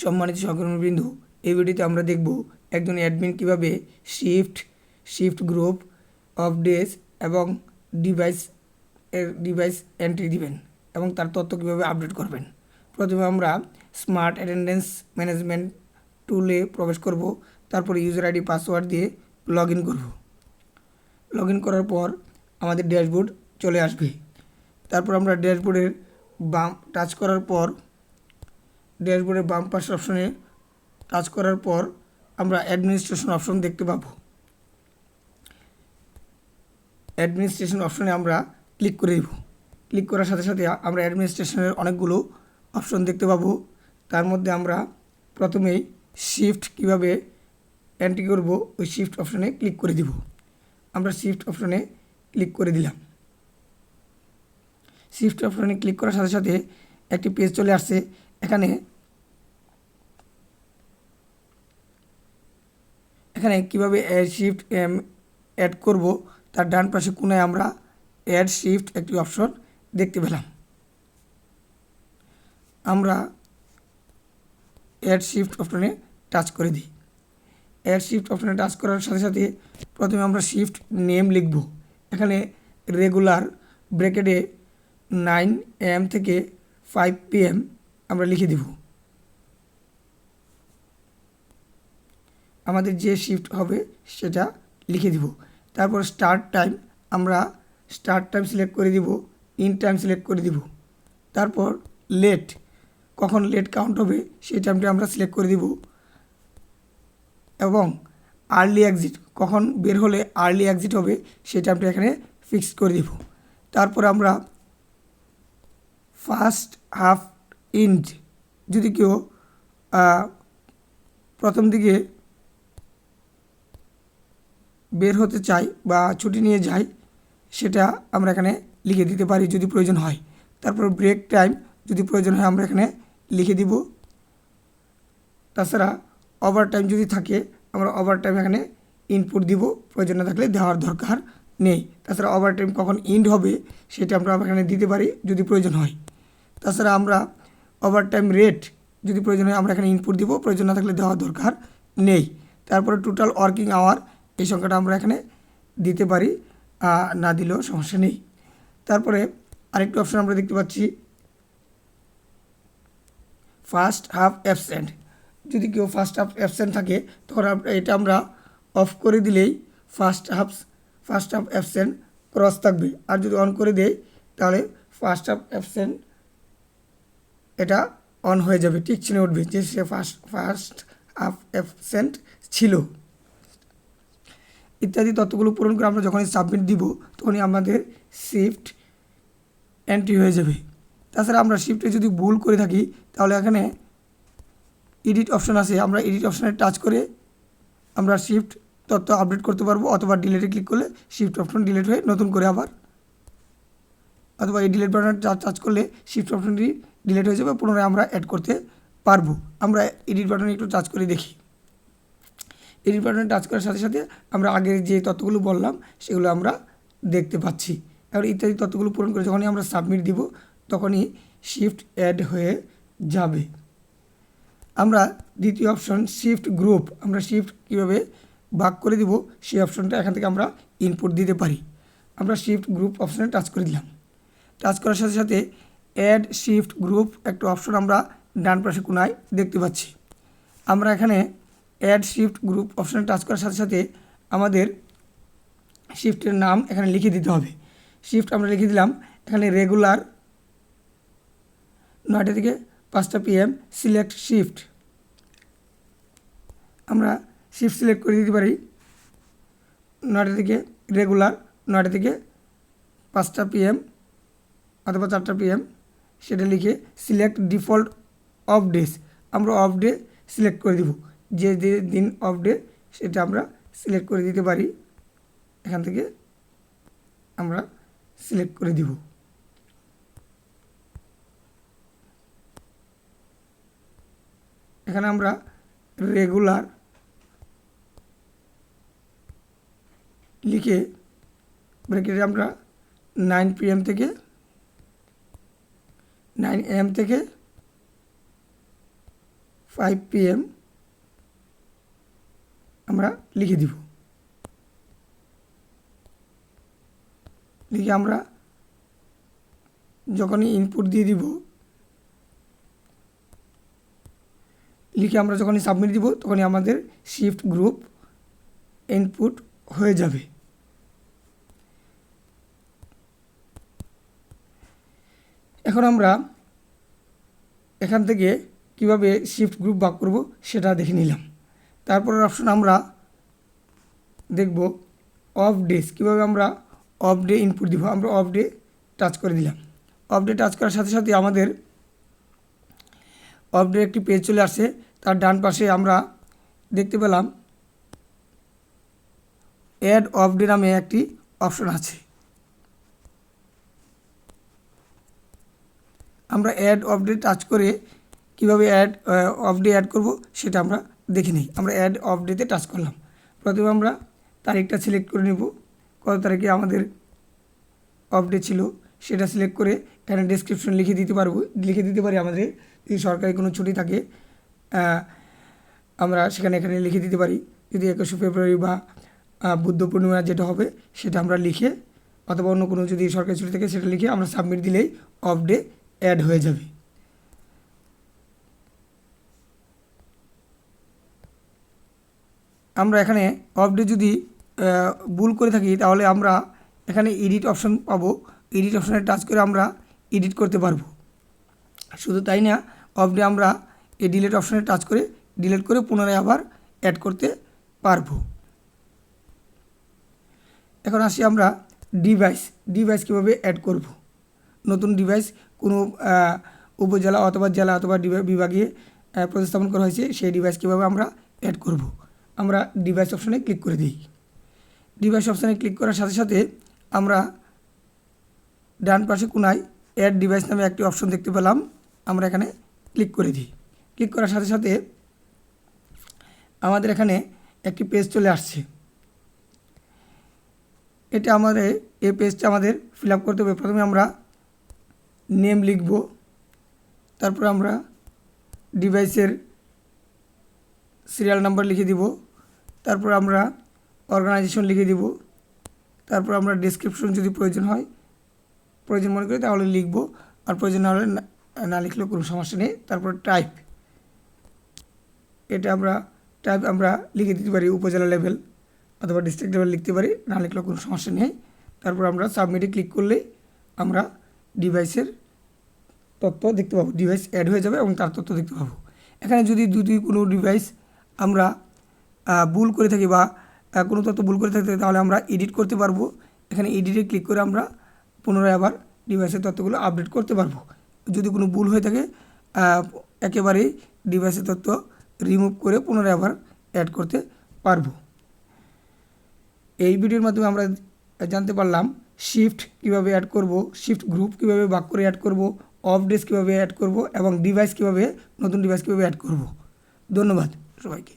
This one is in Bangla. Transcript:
সম্মানিত সহকর্মীবৃন্দ, এই ভিডিওতে আমরা দেখব একজন অ্যাডমিন কীভাবে শিফট গ্রুপ অফ ডেজ এবং ডিভাইস এন্ট্রি দিবেন এবং তার তথ্য কীভাবে আপডেট করবেন। প্রথমে আমরা স্মার্ট অ্যাটেন্ডেন্স ম্যানেজমেন্ট টুলে প্রবেশ করব। তারপরে ইউজার আইডি পাসওয়ার্ড দিয়ে লগ ইন করব। লগ ইন করার পর আমাদের ড্যাশবোর্ড চলে আসবে। তারপর আমরা ড্যাশবোর্ডের টাচ করার পর ড্যাশবোর্ডের বাম পাশের অপশনে টাচ করার পর আমরা অ্যাডমিনিস্ট্রেশন অপশন দেখতে পাবো। অ্যাডমিনিস্ট্রেশন অপশনে আমরা ক্লিক করে দেব। ক্লিক করার সাথে সাথে আমরা অ্যাডমিনিস্ট্রেশনের অনেকগুলো অপশন দেখতে পাবো। তার মধ্যে আমরা প্রথমেই শিফট কীভাবে এন্ট্রি করব ওই শিফট অপশনে ক্লিক করে দিব। আমরা শিফট অপশনে ক্লিক করে দিলাম। শিফট অপশনে ক্লিক করার সাথে সাথে একটি পেজ চলে আসছে। এখানে কীভাবে শিফট অ্যাড করব তার ডান পাশে কোণায় আমরা অ্যাড শিফট একটি অপশন দেখতে পেলাম। আমরা অ্যাড শিফট অপশনে টাচ করে দিই। অ্যাড শিফট অপশনে টাচ করার সাথে সাথে প্রথমে আমরা শিফট নেম লিখব। এখানে রেগুলার ব্র্যাকেটে 9 AM থেকে 5 PM আমরা লিখে দিব। আমাদের যে শিফট হবে সেটা লিখে দিব। তারপর স্টার্ট টাইম আমরা স্টার্ট টাইম সিলেক্ট করে দিব, ইন টাইম সিলেক্ট করে দিব। তারপর লেট, কখন লেট কাউন্ট হবে সেই টাইমটা আমরা সিলেক্ট করে দিব এবং আর্লি এক্সিট, কখন বের হলে আর্লি এক্সিট হবে সেই টাইমটা এখানে ফিক্স করে দিব। তারপর আমরা ফার্স্ট হাফ ইন্ড, যদি কেউ প্রথম দিকে বের হতে চাই বা ছুটি নিয়ে যাই সেটা আমরা এখানে লিখে দিতে পারি যদি প্রয়োজন হয়। তারপর ব্রেক টাইম যদি প্রয়োজন হয় আমরা এখানে লিখে দিব। তাছাড়া ওভার টাইম যদি থাকে আমরা ওভার টাইম এখানে ইনপুট দিব, প্রয়োজন না থাকলে দেওয়ার দরকার নেই। তাছাড়া ওভার টাইম কখন ইন্ড হবে সেটা আমরা এখানে দিতে পারি যদি প্রয়োজন হয়। তাছাড়া আমরা ওভার টাইম রেট যদি প্রয়োজন হয় আমরা এখানে ইনপুট দিব, প্রয়োজন না থাকলে দেওয়ার দরকার নেই। তারপরে টোটাল ওয়ার্কিং আওয়ার এই সংখ্যাটা আমরা এখানে দিতে পারি, না দিলেও সমস্যা নেই। তারপরে আরেকটি অপশন আমরা দেখতে পাচ্ছি ফার্স্ট হাফ অ্যাবসেন্ট। যদি কেউ ফার্স্ট হাফ অ্যাবসেন্ট থাকে তখন এটা আমরা অফ করে দিলেই ফার্স্ট হাফ অ্যাবসেন্ট ক্রস থাকবে। আর যদি অন করে দেই তাহলে ফার্স্ট হাফ অ্যাবসেন্ট এটা অন হয়ে যাবে, টিক চিহ্নে উঠবে যে সে ফার্স্ট হাফ অ্যাবসেন্ট ছিল। ইত্যাদি তথ্যগুলো পূরণ করে আমরা যখনই সাবমিট দিব তখনই আমাদের শিফট এন্ট্রি হয়ে যাবে। তাছাড়া আমরা শিফটে যদি ভুল করে থাকি তাহলে এখানে এডিট অপশন আছে, আমরা এডিট অপশনে টাচ করে আমরা শিফট তথ্য আপডেট করতে পারবো, অথবা ডিলেটে ক্লিক করলে শিফট অপশন ডিলিট হয়ে নতুন করে আবার, অথবা এই ডিলিট বাটনে টাচ করলে শিফট অপশনটি ডিলিট হয়ে যাবে, পুনরায় আমরা অ্যাড করতে পারবো। আমরা এডিট বাটনে একটু টাচ করে দেখি। এডিট বাটনে টাচ করার সাথে সাথে আমরা আগের যে তথ্যগুলো বললাম সেগুলো আমরা দেখতে পাচ্ছি। এবার ইত্যাদি তথ্যগুলো পূরণ করে যখনই আমরা সাবমিট দিব তখনই শিফট অ্যাড হয়ে যাবে। আমরা দ্বিতীয় অপশন শিফট গ্রুপ, আমরা শিফট কীভাবে ভাগ করে দিব সেই অপশনটা এখান থেকে আমরা ইনপুট দিতে পারি। আমরা শিফট গ্রুপ অপশনে টাচ করে দিলাম। টাচ করার সাথে সাথে অ্যাড শিফট গ্রুপ একটা অপশন আমরা ডান পাশে কোণায় দেখতে পাচ্ছি। আমরা এখানে অ্যাড শিফট গ্রুপ অপশনে টাচ করার সাথে সাথে আমাদের শিফটের নাম এখানে লিখে দিতে হবে। শিফট আমরা লিখে দিলাম এখানে রেগুলার 9টা থেকে 5টা PM সিলেক্ট শিফট। আমরা শিফট সিলেক্ট করে দিতে পারি 9টা থেকে রেগুলার 9টা থেকে 5টা PM অথবা 4টা PM, সেটা লিখে সিলেক্ট ডিফল্ট অফ ডেজ আমরা অফ ডে সিলেক্ট করে দিব। যে দিন অফ ডে সেটা আমরা সিলেক্ট করে দিতে পারি, এখান থেকে আমরা সিলেক্ট করে দিব। এখানে আমরা রেগুলার লিখে ব্র্যাকেটে আমরা 9 PM থেকে 9 AM থেকে 5 PM আমরা লিখে দিব। লিখে আমরা যখনই ইনপুট দিয়ে দিব, লিখে আমরা যখনই সাবমিট দিব তখনই আমাদের শিফট গ্রুপ ইনপুট হয়ে যাবে। এখন আমরা এখান থেকে কিভাবে শিফট গ্রুপ ভাগ করব সেটা দেখে নিলাম। তারপরের অপশন আমরা দেখব অফ ডেজ, কীভাবে আমরা অফ ডে ইনপুট দিব। আমরা অফ ডে টাচ করে দিলাম। অফ ডে টাচ করার সাথে সাথে আমাদের অফ ডে একটি পেজ চলে আসছে। তার ডান পাশে আমরা দেখতে পেলাম অ্যাড অফ ডে নামে একটি অপশন আছে। আমরা অ্যাড অফ ডে টাচ করে কীভাবে অফ ডে অ্যাড করব সেটা আমরা দেখে নিই। আমরা অ্যাড অফ ডেতে টাচ করলাম। প্রথমে আমরা তারিখটা সিলেক্ট করে নেব, কত তারিখে আমাদের অফ ডে ছিল সেটা সিলেক্ট করে এখানে ডেসক্রিপশন লিখে দিতে পারি। আমাদের যদি সরকারি কোনো ছুটি থাকে আমরা এখানে লিখে দিতে পারি। যদি 21শে ফেব্রুয়ারি বা বুদ্ধ পূর্ণিমা যেটা হবে সেটা আমরা লিখে, অথবা অন্য কোনো যদি সরকারি ছুটি থাকে সেটা লিখে আমরা সাবমিট দিলেই অফ ডে অ্যাড হয়ে যাবে। আমরা এখানে অফ ডে যদি ভুল করে থাকি তাহলে আমরা এখানে এডিট অপশন পাবো। এডিট অপশনে টাচ করে আমরা এডিট করতে পারবো। শুধু তাই না, অফ ডে আমরা এই ডিলিট অপশনে টাচ করে ডিলিট করে পুনরায় আবার অ্যাড করতে পারবো। এখন আসি আমরা ডিভাইস কীভাবে অ্যাড করব। নতুন ডিভাইস কোনো উপজেলা অথবা জেলা অথবা বিভাগে প্রতিস্থাপন করা হয়েছে, সেই ডিভাইস কীভাবে আমরা অ্যাড করব। আমরা ডিভাইস অপশনে ক্লিক করে দিই। ডিভাইস অপশনে ক্লিক করার সাথে সাথে আমরা ডান পাশে কোনায় অ্যাড ডিভাইস নামে একটি অপশন দেখতে পেলাম। আমরা এখানে ক্লিক করে দিই। ক্লিক করার সাথে সাথে আমাদের এখানে একটি পেজ চলে আসছে। এটা আমাদের এই পেজটা আমাদের ফিল আপ করতে হবে। প্রথমে আমরা নেম লিখব, তারপর আমরা ডিভাইসের সিরিয়াল নাম্বার লিখে দিব, তারপর আমরা অর্গানাইজেশন লিখে দিব, তারপর আমরা ডেসক্রিপশন যদি প্রয়োজন মনে করি তাহলে লিখব, আর প্রয়োজন না হলে না লিখলেও কোনো সমস্যা নেই। তারপর টাইপ, এটা আমরা লিখে দিতে পারি, উপজেলা লেভেল অথবা ডিস্ট্রিক্ট লেভেল লিখতে পারি, না লিখলেও কোনো সমস্যা নেই। তারপর আমরা সাবমিটে ক্লিক করলেই আমরা ডিভাইসের তথ্য দেখতে পাবো, ডিভাইস অ্যাড হয়ে যাবে এবং তার তথ্য দেখতে পাবো। এখানে যদি কোনো ডিভাইস আমরা ভুল করে থাকি বা কোনো তথ্য ভুল করে থাকি তাহলে আমরা এডিট করতে পারবো। এখানে এডিটে ক্লিক করে আমরা পুনরায় আবার ডিভাইসের তথ্যগুলো আপডেট করতে পারবো। যদি কোনো ভুল হয়ে থাকে একেবারেই ডিভাইসের তথ্য রিমুভ করে পুনরায় আবার অ্যাড করতে পারবো। এই ভিডিওর মাধ্যমে আমরা জানতে পারলাম শিফট কীভাবে অ্যাড করব, শিফট গ্রুপ কীভাবে ভাগ করে অ্যাড করব, অফ ডেজ কীভাবে অ্যাড করব এবং নতুন ডিভাইস কীভাবে অ্যাড করব। ধন্যবাদ সবাইকে।